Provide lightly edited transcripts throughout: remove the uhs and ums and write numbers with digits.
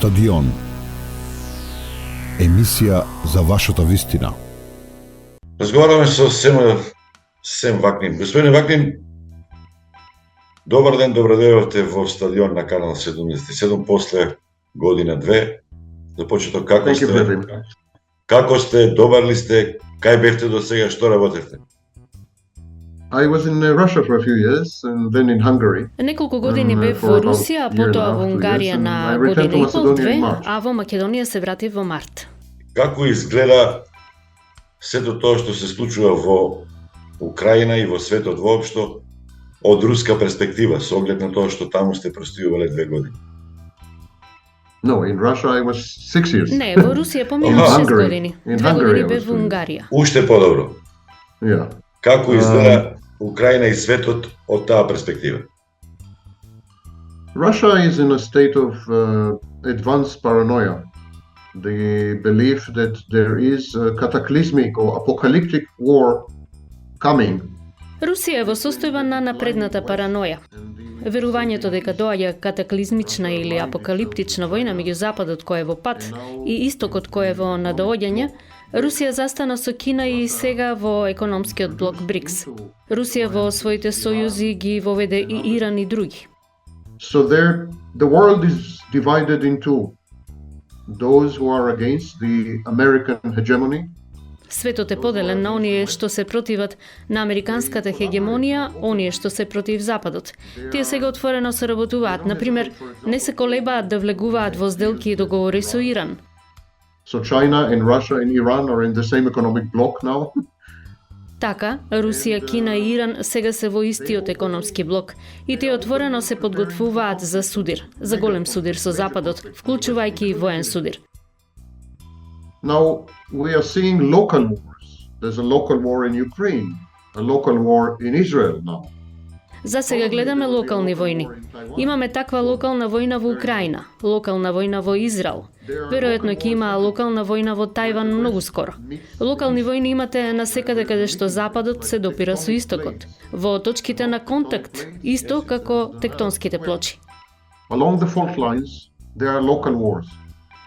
Стадион. Емисија за вашата вистина. Разговараме со Сем Вакнин. Господин Вакнин, добар ден, добродојавте во Стадион на канал 77 после година две. За почеток, како сте? Како сте? Добар ли сте? Кај бевте до сега? Што работевте? I was in Russia for a few years and then in Hungary. Неколку години бев во Русија, потоа во Унгарија на година и пол две, а во Македонија се вратив во март. Како изгледа сето тоа што се случува во Украина и во светот воопшто од руска перспектива, со оглед на тоа што таму сте простојувале 2 години? No, in Russia I was 6 years. Не, во Русија поминав 6 години. 2 години бев во Унгарија. Уште подобро. Yeah. Како изгледа Украина и светот од таа перспектива? Russia is in a state of advanced paranoia. The belief that there is a cataclysmic or apocalyptic war coming. Русија е во состојба на напредната параноја. Верувањето дека доаѓа катаклизмична или апокалиптична војна меѓу Западот кој е во пат и Истокот кој е во надоаѓање, Русија застана со Кина и сега во економскиот блок БРИКС. Русија во своите сојузи ги воведе и Иран и други. So the world is divided into those who are against the American hegemony. Светот е поделен на оние што се противат на американската хегемонија, оние што се против Западот. Тие сега отворено соработуваат, например, не се колебаат да влегуваат во сделки и договори со Иран. So China and Russia and Iran are in the same economic bloc now. Така, Русија, Кина и Иран сега се во истиот економски блок и тие отворено се подготвуваат за судир, за голем судир со Западот, вклучувајќи и воен судир. Now we are seeing local wars. There's a local war in Ukraine, a local war in Israel now. За сега гледаме локални војни. Имаме таква локална војна во Украина, локална војна во Израел. Веројатно ќе има локална војна во Тајван многу скоро. Локални војни имате насекаде каде што Западот се допира со Истокот, во точките на контакт, исто како тектонските плочи. Along the fault lines, there are local wars.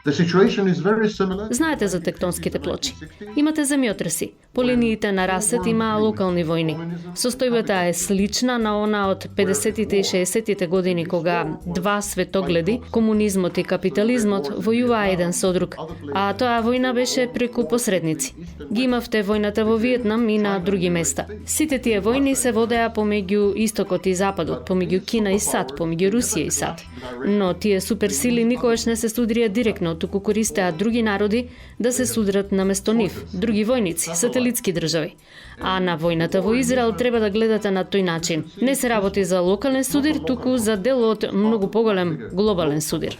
The situation is very similar. Знаете за тектонските плочи. Имате земјотреси. По линиите на расет има локални војни. Состојбата е слична на она од 50-тите и 60-тите години кога два светогледи, комунизмот и капитализмот, војуваа еден со друг, а тоа војна беше преку посредници. Ги имавте војната во Виетнам и на други места. Сите тие војни се водеа помеѓу Истокот и Западот, помеѓу Кина и САД, помеѓу Русија и САД. Но тие суперсили никогаш не се судрија директно, туку користеа други народи да се судрат наместо нив, други војници, сателитски држави. А на војната во Израел треба да гледате на тој начин. Не се работи за локален судир, туку за дел од многу поголем глобален судир.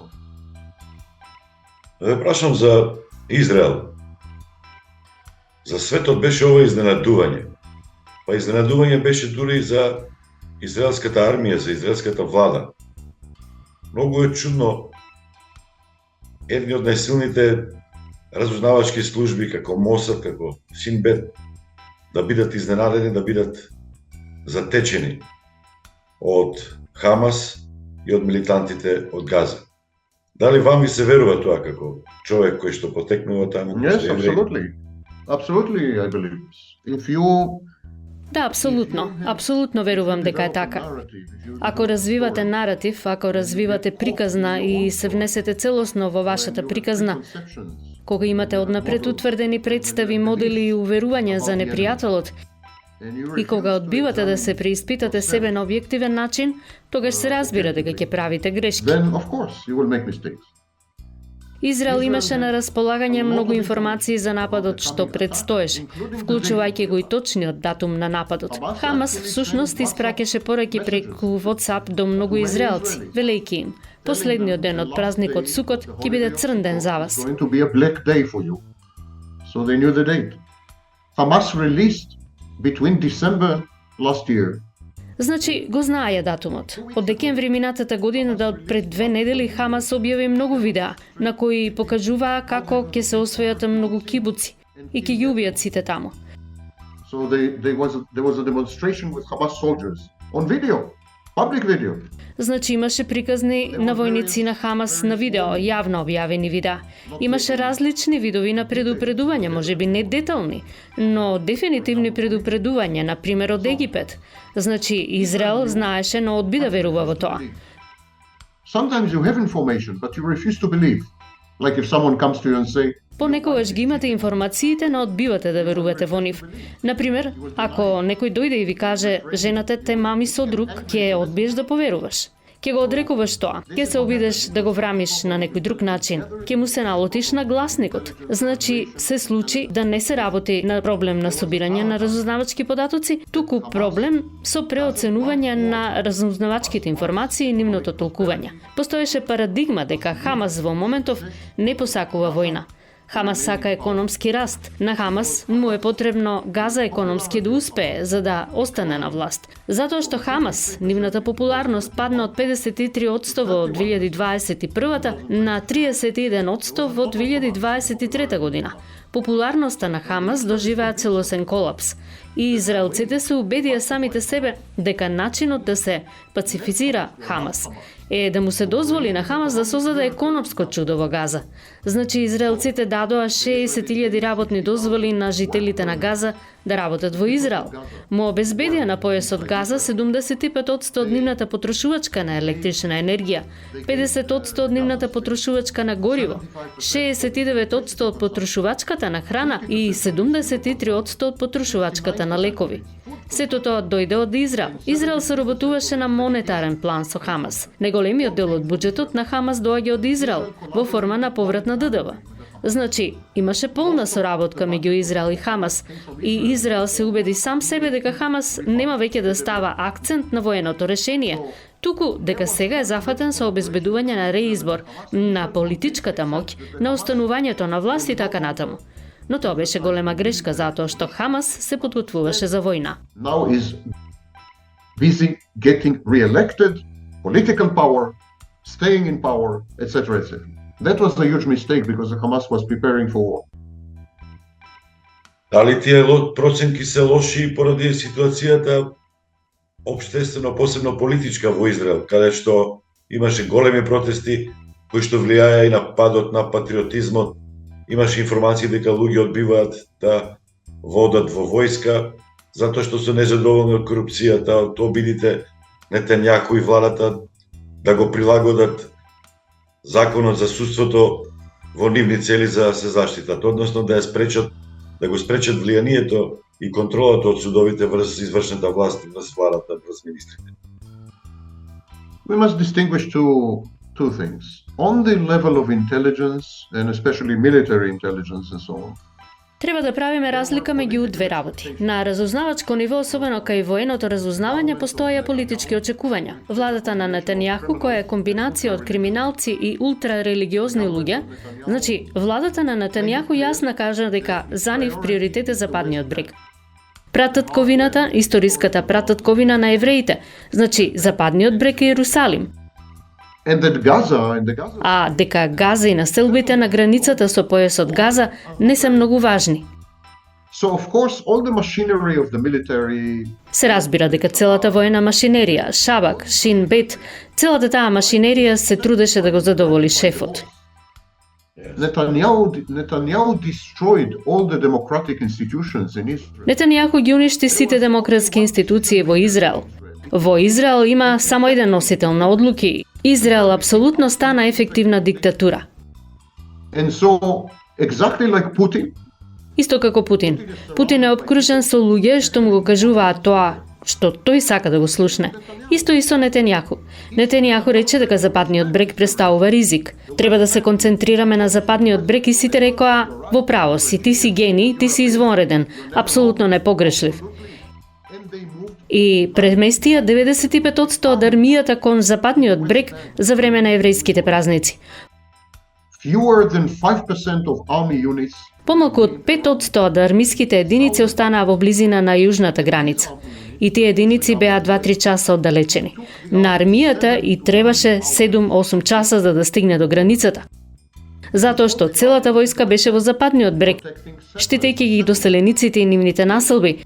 Да ве прашам за Израел. За светот беше ова изненадување. Па изненадување беше дури за израелската армија, за израелската влада. Многу е чудно едни од најсилните разузнавачки служби како Мосад, како Шин Бет, да бидат изненадени, да бидат затечени од Хамас и од милитантите од Газа. Дали вам ви се верува тоа како човек кој што потекнува таму? Yes, absolutely. Absolutely, I believe. If you Да, апсолутно. Апсолутно верувам дека е така. Ако развивате наратив, ако развивате приказна и се внесете целосно во вашата приказна, кога имате однапред утврдени представи, модели и уверувања за непријателот, и кога одбивате да се преиспитате себе на објективен начин, тогаш се разбира дека ќе правите грешки. then of course you will make mistakes. Израел имаше на располагање многу информации за нападот што предстоеше, вклучувајќи го и точниот датум на нападот. Хамас всушност испраќаше пораки преку WhatsApp до многу израелци, велејќи им: последниот ден од празникот Сукот ќе биде црн ден за вас. It's going to be a black day for you. So they knew the date. Hamas released between December last year. Значи, го знаеја датумот. Од декември минатата година до пред 2 недели Хамас објави многу видеа на кои покажуваа како ќе се освојат многу кибуци и ќе ги убијат сите таму. So there was a demonstration with Hamas soldiers on video. Public video. Значи имаше приказни на војници на Хамас на видео, јавно објавени видеа. Имаше различни видови на предупредување, можеби не детални, но дефинитивни предупредувања, на пример од Египет. Значи Израел знаеше, но одби да верува во тоа. Sometimes you have information, but you refuse to believe. Like if someone comes to you and say, Понекогаш ги имате информациите, но одбивате да верувате во нив. Например, ако некој дојде и ви каже жената те мами со друг, ќе одбиеш да поверуваш. Ќе го одрекуваш тоа, ќе се обидеш да го врамиш на некој друг начин, ќе му се налотиш на гласникот. Значи, се случи да не се работи на проблем на собирање на разузнавачки податоци, туку проблем со преоценување на разузнавачките информации и нивното толкување. Постоеше парадигма дека Хамас во моментов не посакува војна. Хамас сака економски раст. На Хамас му е потребно Газа економски да успее, за да остане на власт. Затоа што Хамас, нивната популарност падна од 53% во 2021 на 31% во 2023 година. Популарноста на Хамас доживеа целосен колапс и израелците се убедија самите себе дека начинот да се пацифизира Хамас е да му се дозволи на Хамас да создаде економско чудо во Газа. Значи израелците дадоа 60.000 работни дозволи на жителите на Газа да работат во Израел. Му обезбедија на појасот Газа 75% од нивната потрошувачка на електрична енергија, 50% од нивната потрошувачка на гориво, 69% од потрошувачката на храна и 73% од потрошувачката на лекови. Сето тоа дојде од Израел. Израел се работуваше на монетарен план со Хамас. Неголемиот дел од буџетот на Хамас доаѓа од Израел во форма на поврат на ДДВ. Значи, имаше полна соработка меѓу Израел и Хамас и Израел се убеди сам себе дека Хамас нема веќе да става акцент на военото решение, туку дека сега е зафатен со обезбедување на реизбор, на политичката моќ, на останувањето на власт и така натаму. Но тоа беше голема грешка затоа што Хамас се подготвуваше за војна. now is busy getting re-elected, political power, staying in power, etc., etc. That was a huge mistake because the Hamas was preparing for war. Дали тие проценки се лоши поради ситуацијата општествено, посебно политичка во Израел, каде што имаше големи протести кои што влијаја и на падот на патриотизмот. Имаше информации дека луѓе одбиваат да водат во војска затоа што се незадоволни од корупцијата, од обидите Нетањаху и владата да го прилагодат законот за судството во нивни цели за да се заштитат, односно да го спречат влијанието и контролата од судовите врз извршната власт, врз владата, врз министрите. We must distinguish two things. On the level of intelligence, and especially military intelligence and so on, Треба да правиме разлика меѓу две работи. На разузнавачко ниво, особено кај военото разузнавање, постоја политички очекувања. Владата на Нетањаху, која е комбинација од криминалци и ултрарелигиозни луѓе, значи, владата на Нетањаху јасно кажа дека за нив приоритет е Западниот брег. Прататковината, историската прататковина на евреите, значи Западниот брег и Иерусалим. and that Gaza, А дека Газа и населбите на границата со појасот Газа не се многу важни. So of course all the machinery of the military, Се разбира дека целата воена машинерија, Шабак, Шин Бет, целата таа машинерија се трудеше да го задоволи шефот. Netanyahu destroyed all the democratic institutions in Israel. Нетањаху ги уништи сите демократски институции во Израел. Во Израел има само еден носител на одлуки. Израел апсолутно стана ефективна диктатура. And so exactly like Putin, Исто како Путин. Путин е обкружен со луѓе што му го кажуваат тоа што тој сака да го слушне. Исто и со Нетањаху. Нетањаху рече дека Западниот брег представува ризик. Треба да се концентрираме на Западниот брег и сите рекоа: "Во право си, ти си гений, ти си извонреден, апсолутно непогрешлив." И преместија 95% од армијата кон Западниот брег за време на еврејските празници. fewer than 5% of army units Помалку од 5% од армиските единици останаа во близина на јужната граница. И тие единици беа 2-3 часа оддалечени. На армијата и требаше 7-8 часа за да стигне до границата. Затоа што целата војска беше во Западниот брег, штитејќи ги доселениците и нивните населби.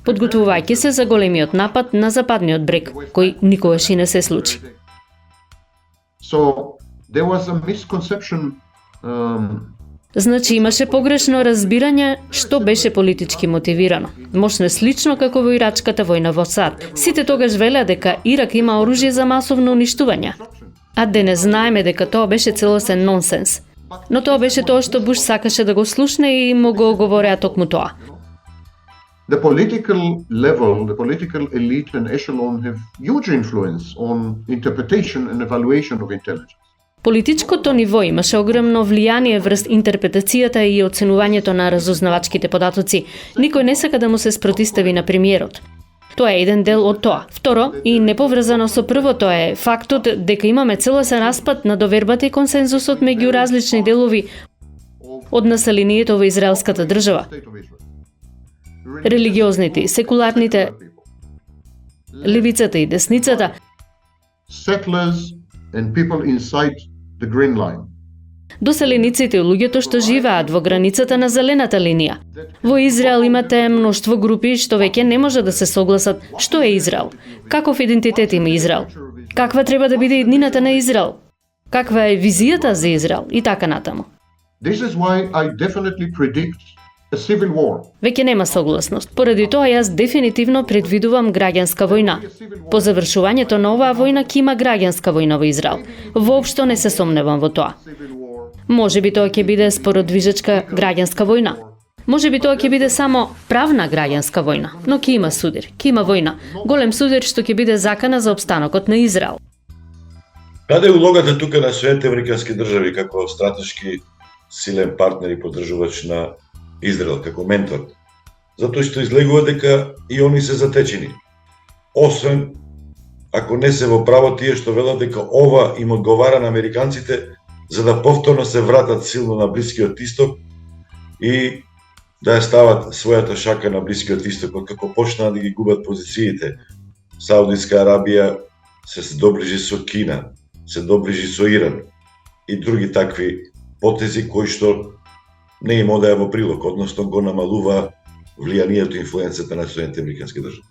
подготвувајќи се за големиот напад на западниот брег, кој никогаш и не се случи. So there was a misconception. Значи имаше погрешно разбирање што беше политички мотивирано. Можно слично како во ирачката војна во САД. Сите тогаш велеа дека Ирак има оружје за масовно уништување. А денес знаеме дека тоа беше целосен нонсенс. Но тоа беше тоа што Буш сакаше да го слушне и му го говореа токму тоа. The political level, the political elite and echelon have huge influence on interpretation and evaluation of intelligence. Политичкото ниво имаше огромно влијание врз интерпретацијата и оценувањето на разузнавачките податоци. Никој не сака да му се спротистави на премиерот. Тоа е еден дел од тоа. Второ, и неповрзано со првото е фактот дека имаме целосен распад на довербата и консензусот меѓу различни делови од населението во израелската држава. Религиозните, секуларните, левицата и десницата, Settlers and people inside the green line. доселениците и луѓето што живеат во границата на зелената линија. Во Израел имате мноштво групи што веќе не може да се согласат што е Израел, каков идентитет има Израел, каква треба да биде иднината на Израел, каква е визијата за Израел и така натаму. This is why I definitely predict a civil war. Веќе нема согласност. Поради тоа јас дефинитивно предвидувам граѓанска војна. По завршувањето на оваа војна ќе има граѓанска војна во Израел. Воопшто не се сомневам во тоа. Може би тоа ќе биде спородвижечка граѓанска војна. Може би тоа ќе биде само правна граѓанска војна, но ќе има судир, ќе има војна. Голем судир што ќе биде закана за опстанокот на Израел. Каде е улогата тука на Соединетите американски држави како стратешки силен партнер и поддржувач на Израел како ментор? Затоа што излегува дека и они се затечени. Освен ако не се во право тие што велат дека ова им одговара на американците за да повторно се вратат силно на Блискиот Исток и да ја стават својата шака на Блискиот Исток, како почнаа да ги губат позициите. Саудитска Арабија се доближи со Кина, се доближи со Иран и други такви потези кои што не им одеа во прилог, односно го намалува влијанието и инфлуенцата на Соединетите американски држави.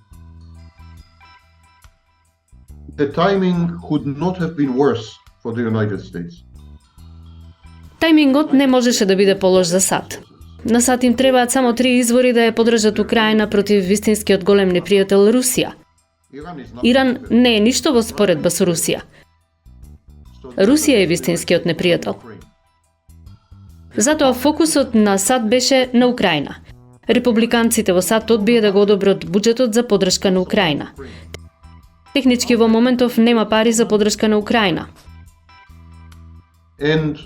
The timing could not have been worse for the United States. Тајмингот не можеше да биде полош за САД. На САД им требаат само 3 извори да ја подржат Украина против вистинскиот голем непријател Русија. Иран не е ништо во споредба со Русија. Русија е вистинскиот непријател. Затоа фокусот на САД беше на Украина. Републиканците во САД одбија да го одобрат буџетот за поддршка на Украина. Технички во моментов нема пари за поддршка на Украина. And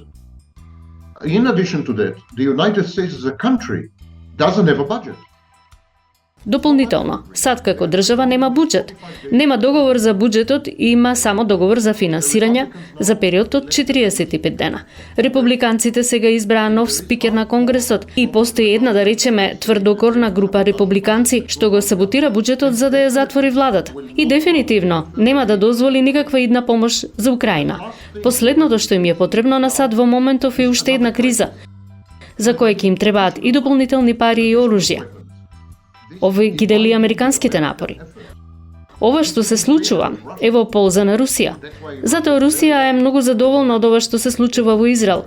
in addition to that, the United States as a country doesn't have a budget. Дополнително, САД како држава нема буџет. Нема договор за буџетот, има само договор за финансирање за период од 45 дена. Републиканците сега избраа нов спикер на Конгресот и постои една, да речеме, тврдокорна група републиканци што го саботира буџетот за да ја затвори владата. И дефинитивно нема да дозволи никаква идна помош за Украина. Последното што им е потребно на САД во моментов е уште една криза, за која ќе им требаат и дополнителни пари и оружје. Овој ги дели американските напори. Ова што се случува е во полза на Русија. Затоа Русија е многу задоволна од ова што се случува во Израел.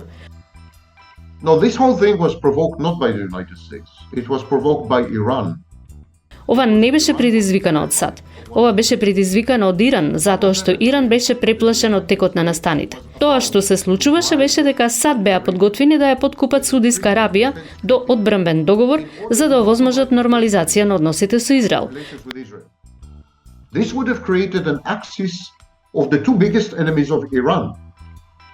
Now, this whole thing was provoked not by the United States. It was provoked by Iran. Ова не беше предизвикано од САД. Ова беше предизвикано од Иран, затоа што Иран беше преплашен од текот на настаните. Тоа што се случуваше беше дека САД беа подготвени да ја подкупат Саудитска Арабија до одбранбен договор за да овозможат нормализација на односите со Израел. This would have created an axis of the two biggest enemies of Iran,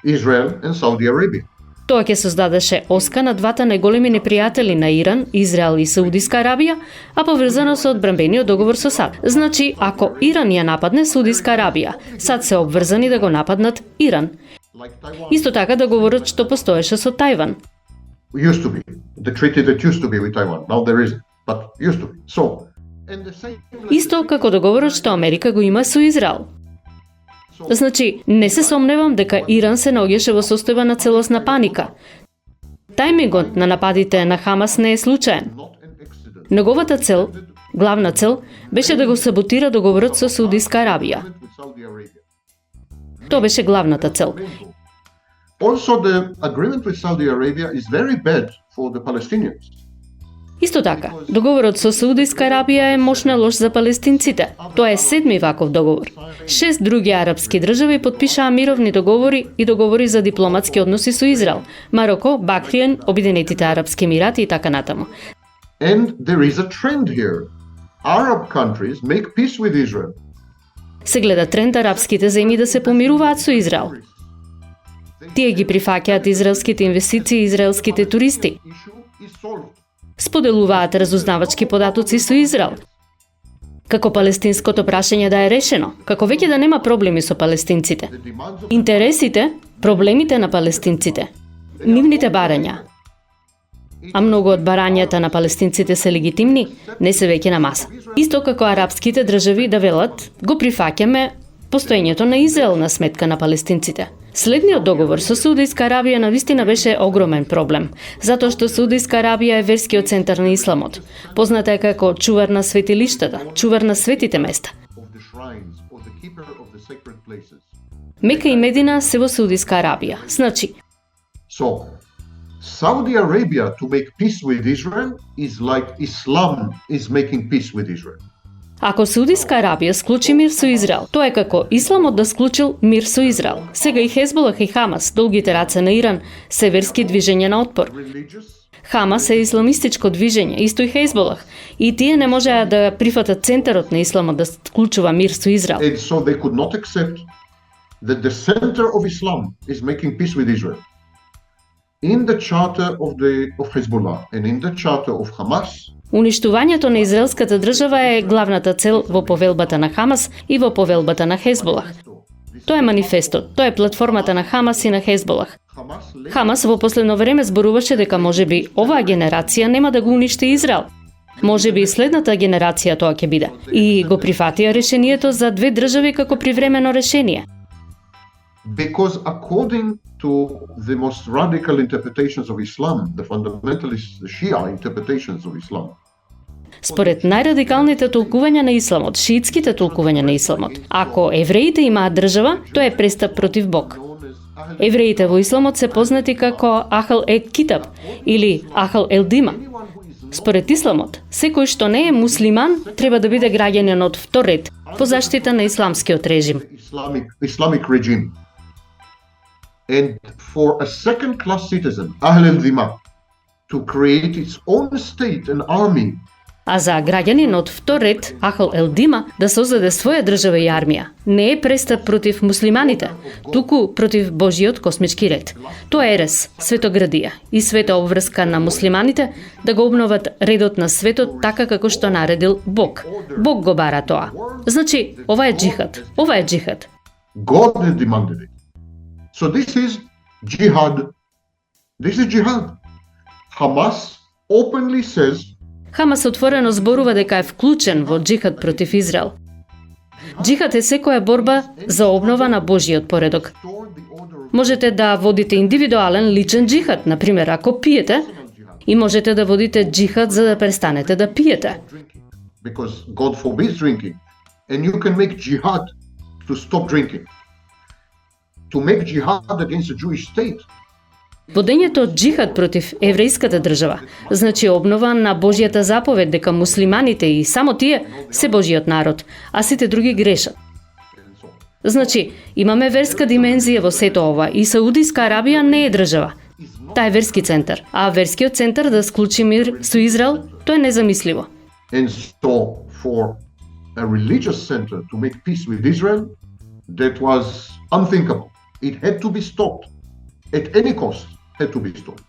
Israel and Saudi Arabia. Тоа ќе создадеше оска на двата најголеми непријатели на Иран, Израел и Саудитска Арабија, а поврзано со одбранбениот договор со САД. Значи, ако Иран ја нападне Саудитска Арабија, САД се обврзани да го нападнат Иран. Исто така договорот што постоеше со Тајван. Used to be the treaty that used to be with Taiwan. Now there isn't, but used to be. So, and the same. Исто како договорот што Америка го има со Израел. Значи, не се сомневам дека Иран се наоѓаше во состојба на целосна паника. Тајмингот на нападите на Хамас не е случаен. Неговата цел Главна цел беше да го саботира договорот со Саудиска Арабија. Тоа беше главната цел. Also, the agreement with Saudi Arabia is very bad for the Palestinians. Исто така, договорот со Саудиска Арабија е мощна лош за палестинците. Тоа е 7ми ваков договор. 6 други арапски држави потпишаа мировни договори и договори за дипломатски односи со Израел, Мароко, Бахрейн, Обединетите арапски емирати и така натаму. And there is a trend here. Arab countries make peace with Israel. Се гледа тренд арапските земји да се помируваат со Израел. Тие ги прифаќаат израелските инвестиции и израелските туристи. Issue is solved. Споделуваат разузнавачки податоци со Израел. Како палестинското прашање да е решено, како веќе да нема проблеми со палестинците. The demands of Интересите, проблемите на палестинците, нивните барања, а многу од барањата на палестинците се легитимни, не се веќе на маса. Исто како арапските држави да велат, го прифаќаме постоењето на Израел на сметка на палестинците. Следниот договор со Саудиска Арабија навистина беше огромен проблем, затоа што Саудиска Арабија е верскиот центар на исламот. Позната е како чувар на светилиштата, чувар на светите места. of the shrines or the keeper of the sacred places. Мека и Медина се во Саудиска Арабија. Значи, So, Saudi Arabia to make peace with Israel is like Islam is making peace with Israel. ако Саудиска Арабија склучи мир со Израел, тоа е како Исламот да склучил мир со Израел. Сега и Хезболах и Хамас, долгите раце на Иран, се верски движења на отпор. Religious Хамас е исламистичко движење, исто и Хезболах. И тие не можеа да прифатат центарот на Исламот да склучува мир со Израел. and so they could not accept that the center of Islam is making peace with Israel. In the charter of Hezbollah and in the charter of Hamas, Уништувањето на израелската држава е главната цел во повелбата на Хамас и во повелбата на Хезболах. Тоа е манифестот, тоа е платформата на Хамас и на Хезболах. Хамас во последно време зборуваше дека можеби оваа генерација нема да го уништи Израел. Можеби и следната генерација тоа ќе биде. И го прифатија решението за две држави како привремено решение. because according to the most radical interpretations of Islam, the fundamentalist the Shia interpretations of Islam, Според најрадикалните толкувања на исламот, шиитските толкувања на исламот, ако евреите имаат држава, тоа е престап против Бог. Евреите во исламот се познати како Ахал Китаб или Ахал Дима. Според исламот, секој што не е муслиман треба да биде граѓанин од втор ред по заштита на исламскиот режим. Islamic regime. And for a second-class citizen, Ahl al-Dhimma, to create its own state and army, А за граѓанин од втор ред, Ахал Дима, да создаде своја држава и армија, не е престап против муслиманите, туку против Божиот космички ред. Тоа е ерес, светоградија и света обврска на муслиманите да го обноват редот на светот така како што наредил Бог. Бог го бара тоа. Значи, ова е джихад. Ова е джихад. God had demanded it. So this is jihad. This is jihad. Hamas openly says Хамас отворено зборува дека е вклучен во джихад против Израел. Джихад е секоја борба за обнова на Божиот поредок. Можете да водите индивидуален личен джихад, например, ако пиете, и можете да водите джихад за да престанете да пиете. because God forbids drinking, and you can make jihad to stop drinking. To make jihad against the Jewish state, Водењето джихад против еврејската држава значи обнова на Божјата заповед дека муслиманите и само тие се Божиот народ, а сите други грешат. Значи, имаме верска димензија во сето ова и Саудиска Арабија не е држава. Таа е верски центар, а верскиот центар да склучи мир со Израел, тоа е незамисливо. and so for a religious center to make peace with Israel, that was unthinkable. It had to be stopped at any cost. Had to be stopped.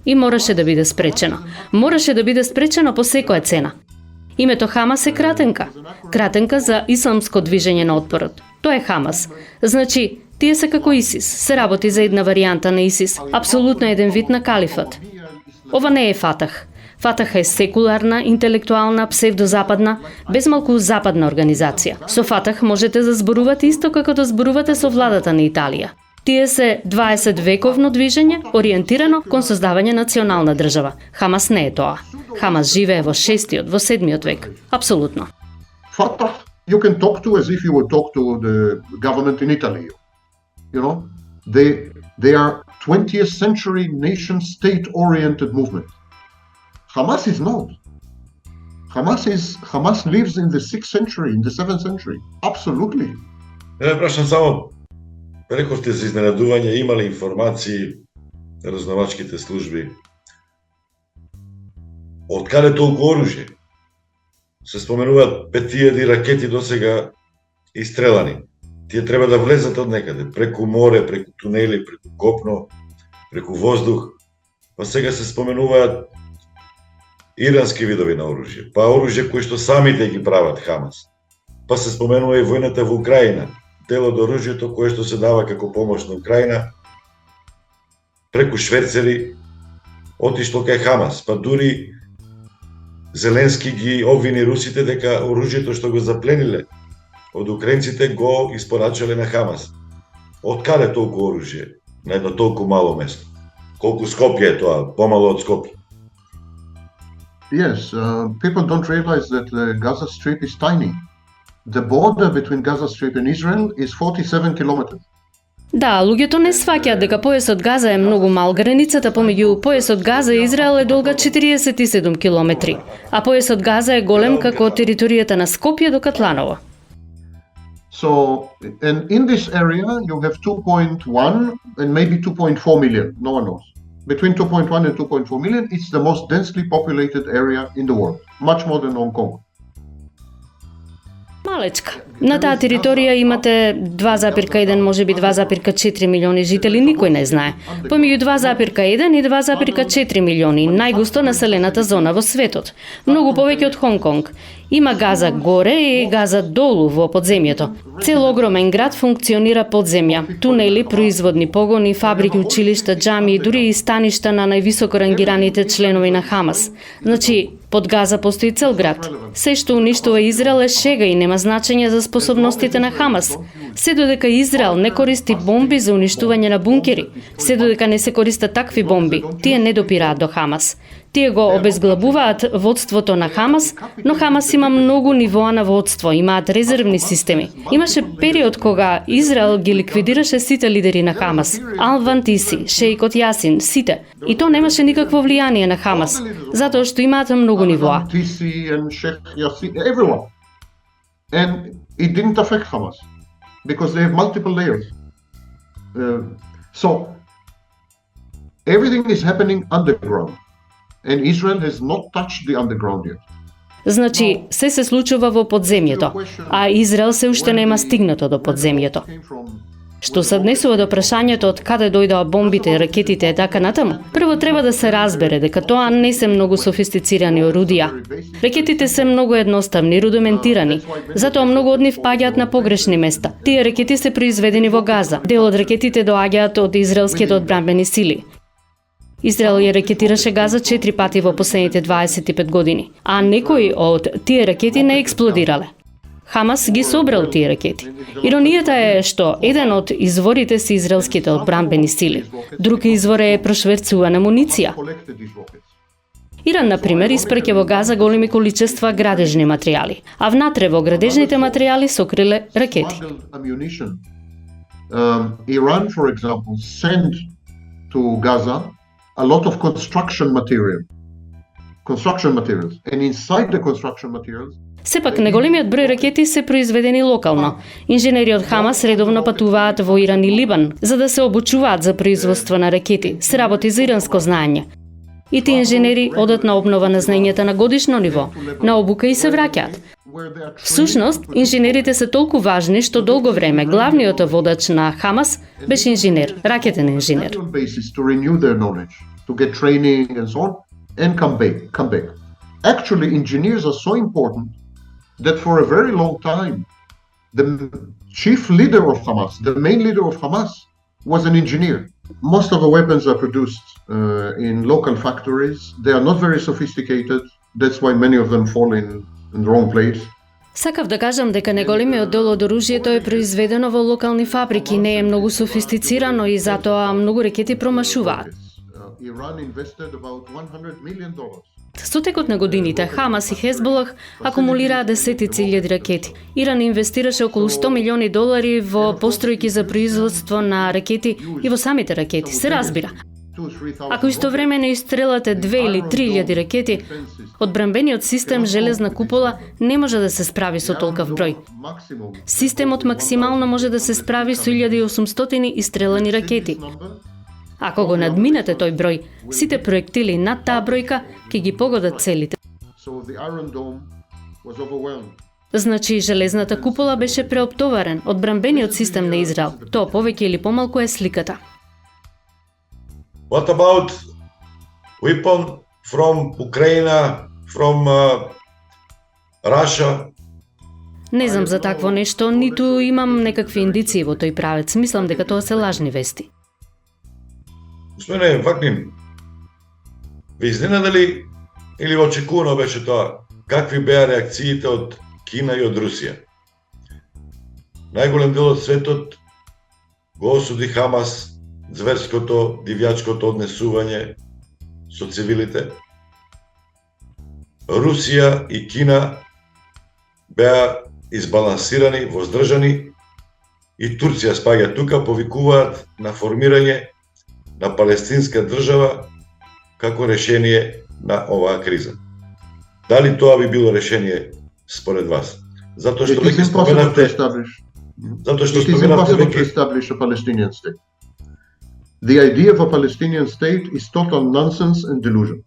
И мораше да биде спречено. Мораше да биде спречено по секоја цена. Името Хамас е кратенка. Кратенка за исламско движење на отпорот. Тоа е Хамас. Значи, тие се како ИСИС. Се работи за една варијанта на ИСИС. Апсолутно еден вид на калифат. Ова не е Фатах. Фатах е секуларна, интелектуална, псевдозападна, безмалку западна организација. Со Фатах можете да зборувате исто како да зборувате со владата на Италија. Тие се 20 вековно движење ориентирано кон создавање национална држава. Хамас не е тоа. Хамас живее во 6-тиот, во 7-тиот век. Апсолутно. Fatah, you can talk to as if you would talk to the government in Italy. You know, they are 20th century nation state oriented movement. Hamas is not. Hamas lives in the 6th century, in the 7th century. Absolutely. Не прашам само, рековте за изненадување, имале информации разновачките служби. Од каде толку оружје? Се споменуваат 5000 ракети досега истрелани. Тие треба да влезат од некаде, преку море, преку тунели, преку копно, преку воздух. Па сега се споменуваат ирански видови на оружје, па оружје кои што самите ги прават Хамас. Па се споменува и војната во Украина, дел од оружјето кое што се дава како помош на Украина, преку шверцери, отишло кај Хамас, па дури Зеленски ги обвини русите дека оружјето што го заплениле од украинците го испорачале на Хамас. Од каде толку оружје на едно толку мало место? Колку Скопје е тоа, помало од Скопје? Yes, people don't realize that the Gaza Strip is tiny. The border between Gaza Strip and Israel is 47 kilometers. Да, луѓето не сваќаат дека појасот Газа е многу мал. Границата помеѓу појасот Газа и Израел е долга 47 километри, а појасот Газа е голем како територијата на Скопје до Катланово. So, and in this area you have 2.1 and maybe 2.4 million, no one knows. Between 2.1 and 2.4 million, it's the most densely populated area in the world, much more than Hong Kong. Малечка. На таа територија имате 2,1, можеби 2,4 милиони жители, никој не знае. Помеѓу 2,1 и 2,4 милиони, најгусто населената зона во светот. Многу повеќе од Хонг Конг. Има Газа горе и Газа долу во подземјето. Цел огромен град функционира под земја. Тунели, производни погони, фабрики, училишта, џамии, дури и станишта на највисоко рангираните членови на Хамас. Значи, под Газа постои цел град. Се што уништува Израел е шега и нема значење за способностите на Хамас. Се додека Израел не користи бомби за уништување на бункери, се додека не се користат такви бомби, тие не допираат до Хамас. Тие го обезглавуваат водството на Хамас, но Хамас има многу нивоа на водство, имаат резервни системи. Имаше период кога Израел ги ликвидираше сите лидери на Хамас. Ал-Вантиси, Шејкот Јасин, сите. И то немаше никакво влијание на Хамас, затоа што имаат многу нивоа. And it didn't affect Hamas because they have multiple layers. So everything is happening underground. And Israel has not touched the underground yet. Значи, се случува во подземјето, а Израел се уште нема стигнато до подземјето. Што се однесува до прашањето од каде дојдоа бомбите, ракетите и така натаму, прво треба да се разбере дека тоа не се многу софистицирани орудија. Ракетите се многу едноставни, рудиментирани, затоа многу од нив паѓаат на погрешни места. Тие ракети се произведени во Газа. Дел од ракетите доаѓаат од израелските одбранбени сили. Израел ја ракетираше Газа 4 пати во последните 25 години, а некои од тие ракети не експлодирале. Хамас ги собрал тие ракети. Иронијата е што еден од изворите се израелските одбранбени сили, друг извор е прошверцувана муниција. Иран, например, испраќа во Газа големи количества градежни материјали, а внатре во градежните материјали сокриле ракети. Iran, for example, sent to Gaza a lot of construction materials, and inside the construction materials. Сепак, неголемиот број ракети се произведени локално. Инженери од Хамас редовно патуваат во Иран и Либан за да се обучуваат за производство на ракети, се работи за иранско знаење. И тие инженери одат на обнова на знаењата на годишно ниво, на обука и се враќаат. Всушност, инженерите се толку важни што долго време главниот водач на Хамас беше инженер, ракетен инженер. To get training and so on, and come back. Actually, engineers are so important that for a very long time, the chief leader of Hamas, the main leader of Hamas, was an engineer. Most of the weapons are produced in local factories. They are not very sophisticated. That's why many of them fall in the wrong place. Сакав да кажам дека неголемиот дел од оружјето е произведено во локални фабрики, не е многу софистицирано и затоа многу ракети промашуваат. Iran invested about $100 million. Со текот на годините, Хамас и Хезболах акумулираа десетици илјади ракети. Иран инвестираше околу $100 милиони во постројки за производство на ракети и во самите ракети, се разбира. Ако истовремено истрелате 2 или 3 илјади ракети, одбранбениот систем железна купола не може да се справи со толков број. Системот максимално може да се справи со 1800 истрелани ракети. Ако го надминете тој број, сите проектили над таа бројка ќе ги погодат целите. So the Iron Dome was overwhelmed. Значи, железната купола беше преоптоварен, одбранбениот систем на Израел. Тоа повеќе или помалку е сликата. What about weapon from Ukraine, from Russia? Не знам за такво нешто, ниту имам некакви индиции во тој правец. Мислам дека тоа се лажни вести. Господине Вакнин, ве изненадали или очекувано беше тоа? Какви беа реакциите од Кина и од Русија? Најголем дел од светот го осуди Хамас, зверското, дивјачкото однесување со цивилите. Русија и Кина беа избалансирани, воздржани и Турција спаѓа тука, повикуваат на формирање на палестинска држава како решение на оваа криза. Дали тоа би било решение според вас? Затоа што It is веќе impossible to споменавте, establish. затоа што It is споменавте impossible to веќе establish a Palestinian state. The idea of a Palestinian state is total nonsense and delusion.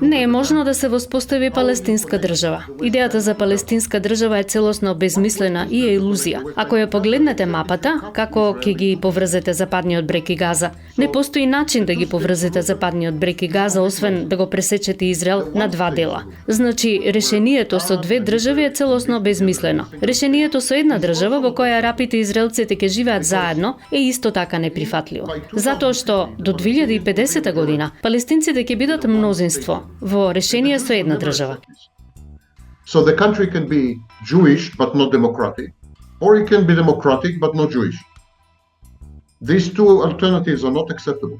Не е можно да се воспостави палестинска држава. Идејата за палестинска држава е целосно безмислена и е илузија. Ако ја погледнете мапата, како ќе ги поврзете западниот брег и Газа, не постои начин да ги поврзете западниот брег и Газа, освен да го пресечете Израел на два дела. Значи, решението со две држави е целосно безмислено. Решението со една држава во која арапите и израелците ќе живеат заедно е исто така неприфатливо. Затоа што до 2050 година палестинците ќе бидат мнозинство во решение со една држава. So the country can be Jewish but not democratic, or it can be democratic but not Jewish. These two alternatives are not acceptable.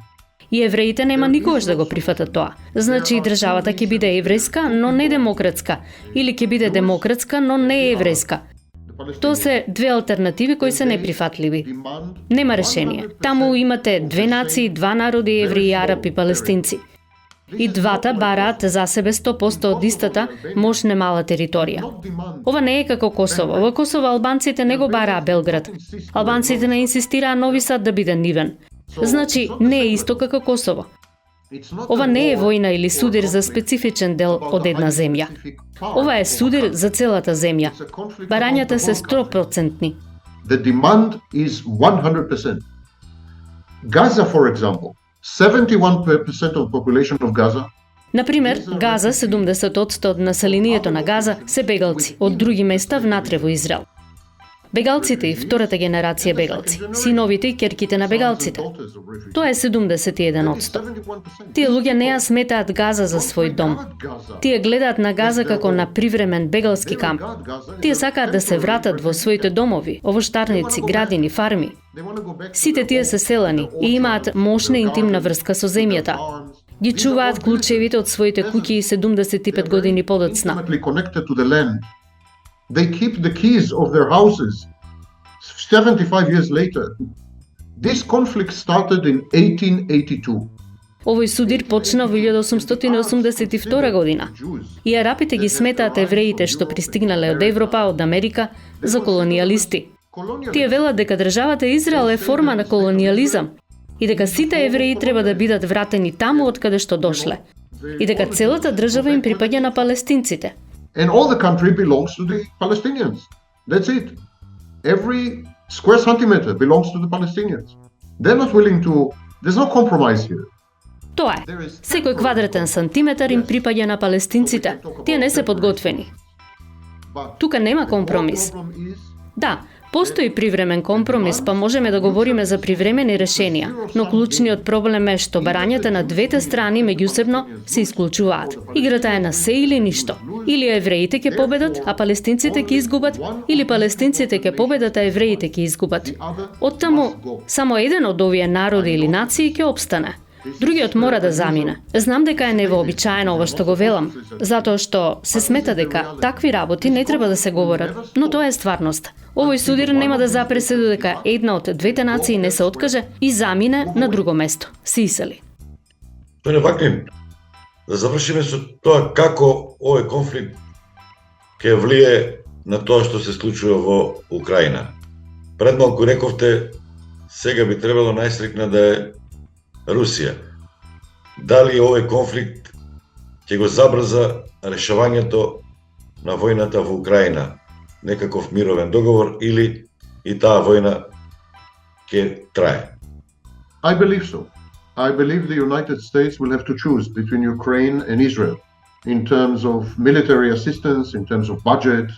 И евреите нема никогаш да го прифатат тоа. Значи државата ќе биде еврејска, но не демократска, или ќе биде демократска, но не еврејска. Тоа се две алтернативи кои се неприфатливи. Нема решение. Таму имате две нации, два народи, евреи, арапи, палестинци. И двата бараат за себе 100% од истата мощна мала територија. Ова не е како Косово. Во Косово албанците не го бараа Белград. Албанците не инсистираа Нови Сад да биде нивен. Значи, не е исто како Косово. Ова не е војна или судир за специфичен дел од една земја. Ова е судир за целата земја. Барањата се 100%. The demand is 100%. Gaza, for example, 71% of the population of Gaza. Например, Газа, 70% од населението на Газа се бегалци од други места внатре во Израел. Бегалците и втората генерација бегалци, синовите и ќерките на бегалците. Тоа е 71%. Тие луѓе не ја сметаат Газа за свој дом. Тие гледаат на Газа како на привремен бегалски камп. Тие сакаат да се вратат во своите домови, овоштарници, градини, фарми. Сите тие се селани и имаат мощна интимна врска со земјата. Ги чуваат клучевите од своите куќи и 75 години подоцна. They keep the keys of their houses 75 years later. This conflict started in 1882. Овој судир почна во 1882 година. И арапите ги сметаат евреите што пристигнале од Европа, од Америка, за колонијалисти. Тие велат дека државата Израел е форма на колонијализам и дека сите евреи треба да бидат вратени таму од каде што дошле. И дека целата држава им припаѓа на палестинците. And all the country belongs to the Palestinians. That's it. Every square centimeter belongs to the Palestinians. They're not willing to, there's no compromise here. Тоа е. Секој квадратен сантиметар им припаѓа на палестинците. Тие не се подготвени. Тука нема компромис. Да, Постои привремен компромис, па можеме да говориме за привремени решенија, но клучниот проблем е што барањата на двете страни меѓусебно се исклучуваат. Играта е на се или ништо. Или евреите ќе победат, а палестинците ќе изгубат, или палестинците ќе победат, а евреите ќе изгубат. Оттаму, само еден од овие народи или нации ќе опстане. Другиот мора да замине. Знам дека е невообичаено ова што го велам, затоа што се смета дека такви работи не треба да се говорат, но тоа е стварност. Овој судир нема да запре се додека една од двете нации не се откаже и замине на друго место, се исели. Тој Ваклин, да завршиме со тоа како овој конфликт ќе влие на тоа што се случува во Украина. Пред малку рековте, сега би требало најстрикна да е Русија. Дали овој конфликт ќе го забрза решавањето на војната во Украина, некаков мировен договор, или и таа војна ќе трае? I believe so. I believe the United States will have to choose between Ukraine and Israel in terms of military assistance, in terms of budget.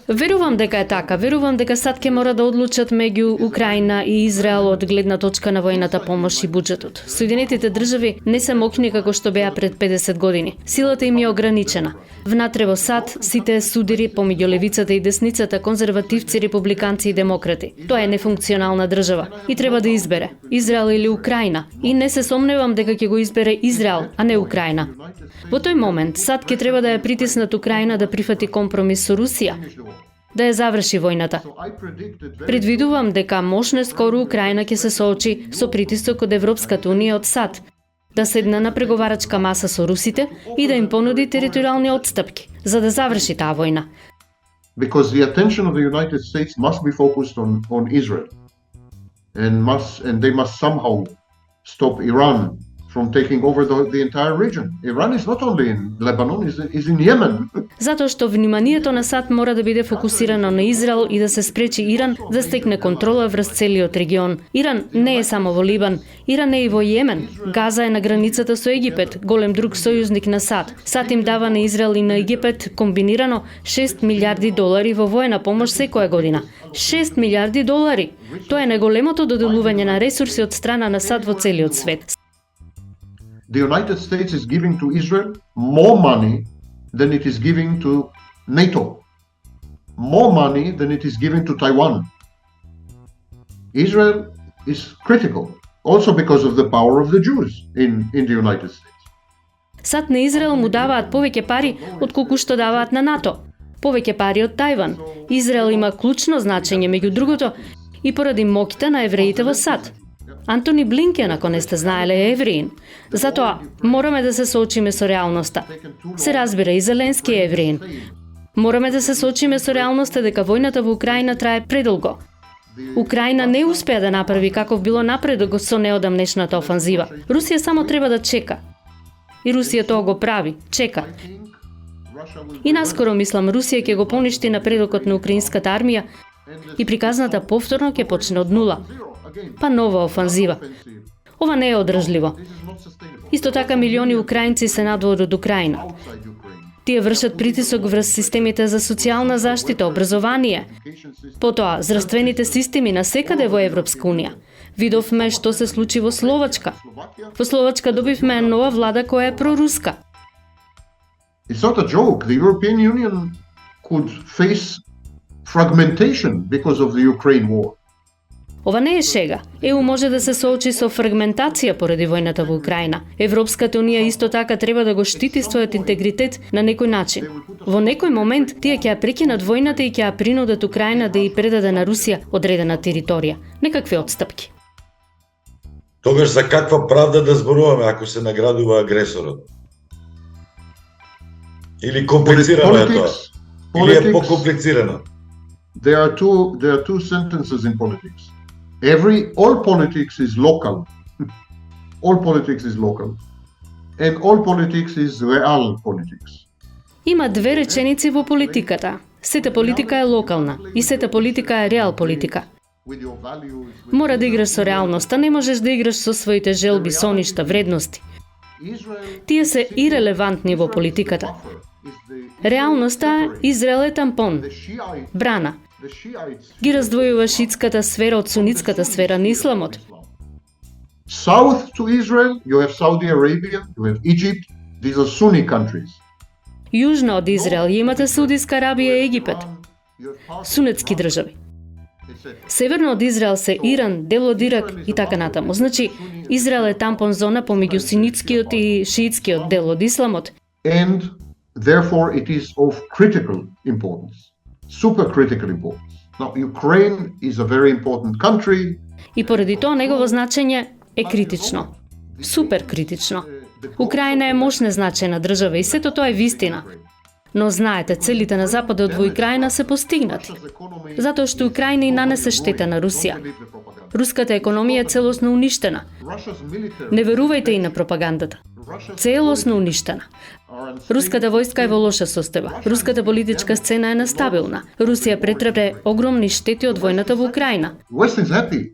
Верувам дека е така. Верувам дека сад ќе мора да одлучат меѓу Украина и Израел од гледна точка на војната помош и буџетот. Соединетите држави не се мокни како што беа пред 50 години. Силата им е ограничена. Внатре во САД сите судири помеѓу левицата и десницата, конзервативци, републиканци и демократи. Тоа е нефункционална држава и треба да избере Израел или Украина. И не се сомневам дека ќе го избере Израел, а не Украина. Во тој момент САД ќе треба да ја притиснат Украина да прифати компромис со Русија, да ја заврши војната. Предвидувам дека мошне скоро Украина ќе се соочи со притисок од Европската унија од САД, да седне на преговарачка маса со русите и да им понуди територијални отстапки, за да заврши таа војна. Because the attention of the United States must be focused on Israel, and they must somehow stop Iran from taking over the entire region. Iran is not only in Lebanon, is in Yemen. Затоа што вниманието на САД мора да биде фокусирано на Израел и да се спречи Иран да стекне контрола врз целиот регион. Иран не е само во Либан, Иран е и во Јемен. Газа е на границата со Египет, голем друг сојузник на САД. САД им дава на Израел и на Египет комбинирано $6 милиарди во војна помош секоја година. $6 милиарди. Тоа е најголемото доделување на ресурси од страна на САД во целиот свет. The United States is giving to Israel more money than it is giving to NATO. More money than it is giving to Taiwan. Israel is critical, also because of the power of the Jews in the United States. САД на Израел му даваат повеќе пари отколку што даваат на НАТО. Повеќе пари од Тајван. Израел има клучно значење меѓу другото и поради моќта на евреите во САД. Антони Блинкен, ако не сте знаеле, е евреин. Затоа мораме да се соочиме со реалноста. Се разбира, и Зеленски е евреин. Мораме да се соочиме со реалноста дека војната во Украина трае предолго. Украина не успеа да направи каков било напредок со неодамнешната офанзива. Русија само треба да чека. И Русија тоа го прави, чека. И наскоро мислам Русија ќе го поништи напредокот на украинската армија и приказната повторно ќе почне од нула. Па нова офанзива. Ова не е одржливо. Исто така милиони украинци се надвор од Украина. Тие вршат притисок врз системите за социјална заштита, образование, потоа здравствените системи на секаде во Европска унија. Видовме што се случи во Словачка. Во Словачка добивме нова влада која е проруска. It's not a joke. The European Union could face fragmentation because of the Ukraine war. Ова не е шега. ЕУ може да се соочи со фрагментација поради војната во Украина. Европската унија исто така треба да го штити својот интегритет на некој начин. Во некој момент тие ќе ја прекинат војната и ќе ја принудат Украина да ја предаде на Русија одредена територија. Некакви отстапки. Тогаш за каква правда да зборуваме ако се наградува агресорот? Или комплицирано е тоа? Или е покомплицирано? There are two sentences in politics. All politics is local. All politics is local. And all politics is real politics. Има две реченици во политиката. Сета политика е локална и сета политика е реал политика. Мора да играш со реалноста, не можеш да играш со своите желби, соништа, вредности. Тие се ирелевантни во политиката. Реалноста Израел е тампон, брана. Ги раздвојува шиитската сфера од сунитската сфера на исламот. South to Israel, you have Saudi Arabia, you have Egypt. These are Sunni countries. Јужно од Израел ја имате Саудиска Арабија и Египет, сунетски држави. Северно од Израел се Иран, дел од Ирак и така натаму. Значи, Израел е тампон зона помеѓу сунитскиот и шиитскиот дел од исламот. And therefore it is of critical importance, super critical importance. Now, Ukraine is a very important country. И поради тоа негово значење е критично. Супер критично. Украина е мощна значајна држава и сето тоа е вистина. Но знаете, целите на Западот во Украина се постигнати. Затоа што Украина и нанесе штета на Русија. Руската економија е целосно уништена. Не верувајте и на пропагандата. Целосно уништена. Руската војска е во лоша состојба. Руската политичка сцена е нестабилна. Русија претрпе огромни штети од војната во Украина. West is happy.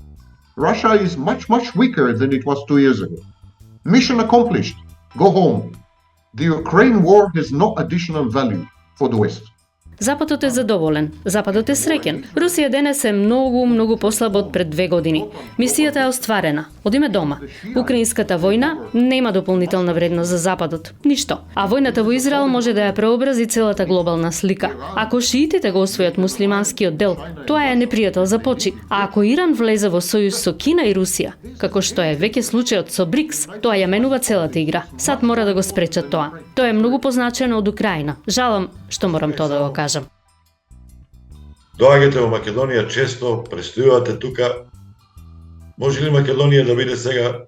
Russia is much weaker than it was 2 years ago. Mission accomplished. Go home. The Ukraine war has no additional value for the West. Западот е задоволен, Западот е среќен. Русија денес е многу послаба од пред 2 години. Мисијата е остварена. Одиме дома. Украинската војна нема дополнителна вредност за Западот. Ништо. А војната во Израел може да ја преобрази целата глобална слика. Ако шиитите го освојат муслиманскиот дел, тоа е непријател за почит. А ако Иран влезе во сојуз со Кина и Русија, како што е веќе случајот со БРИКС, тоа ја менува целата игра. САД мора да го спречат тоа. Тоа е многу позначено од Украина. Жалам што морам тоа да го кажам. Доаѓате во Македонија често, престојувате тука. Може ли Македонија да биде сега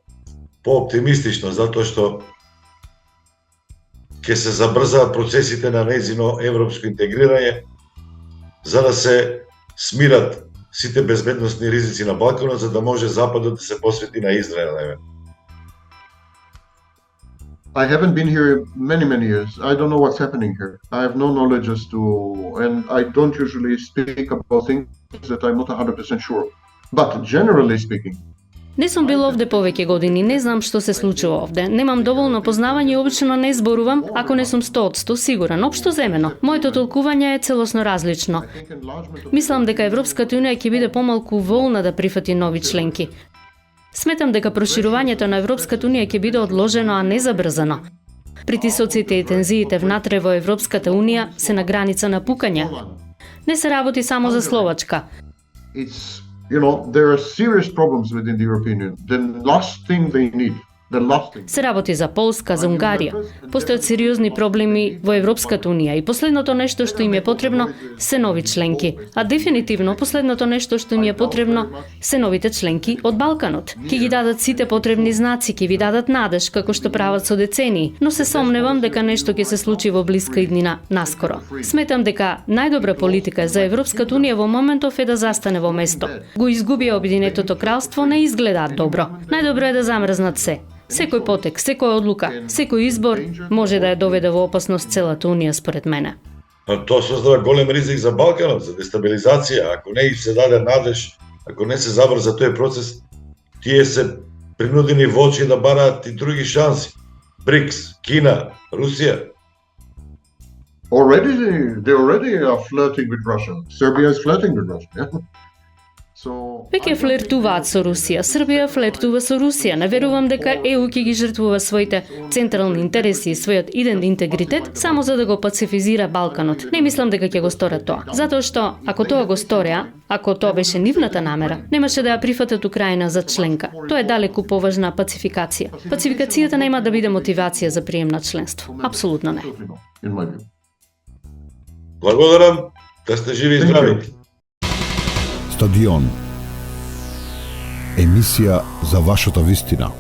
пооптимистична, затоа што ќе се забрзаат процесите на нејзино европско интегрирање, за да се смират сите безбедносни ризици на Балканот, за да може Западот да се посвети на Израел? I haven't been here many years. I don't know what's happening here. I have no knowledge as to, and I don't usually speak about things that I'm not 100% sure. But generally speaking, Не сум бил овде повеќе години, не знам што се случува овде. Немам доволно познавање и обично не зборувам ако не сум 100% сигурен. Општо земено, моето толкување е целосно различно. Мислам дека Европската унија ќе биде помалку волна да прифати нови членки. Сметам дека проширувањето на Европската унија ќе биде одложено, а не забрзано. Притисоците и тензиите внатре во Европската унија се на граница на пукање. Не се работи само за Словачка. it's, there are serious problems within the European Union. The last thing they need, Се работи за Полска, за Унгарија. Постојат сериозни проблеми во Европската унија и последното нешто што им е потребно се нови членки. А дефинитивно последното нешто што им е потребно се новите членки од Балканот. Ќе ги дадат сите потребни знаци, ќе ви дадат надеж како што прават со децении, но се сомневам дека нешто ќе се случи во блиска иднина наскоро. Сметам дека најдобра политика за Европската унија во моментов е да застане во место. Го изгубија Обединетото кралство, не изгледа добро. Најдобро е да замрзнат се. Секој потек, секоја одлука, секој избор може да ја доведе во опасност целата Унија, според мене. Тоа создава голем ризик за Балканот, за дестабилизација. Ако не им се даде надеж, ако не се забрза тој процес, тие се принудени во очи да бараат и други шанси. БРИКС, Кина, Русија. They already are flirting with Russia. Serbia is flirting with Russia. Yeah? Веќе флиртуваат со Русија, Србија флиртува со Русија. Не верувам дека ЕУ ќе ги жртвува своите централни интереси и својот интегритет само за да го пацифизира Балканот. Не мислам дека ќе го сторат тоа. Затоа што, ако тоа го стореа, ако тоа беше нивната намера, немаше да ја прифатат Украина за членка. Тоа е далеку поважна пацификација. Пацификацијата нема да биде мотивација за прием на членство. Апсолутно не. Благодарам, да сте живи и здрави. Стадион. Емисија за вашата вистина.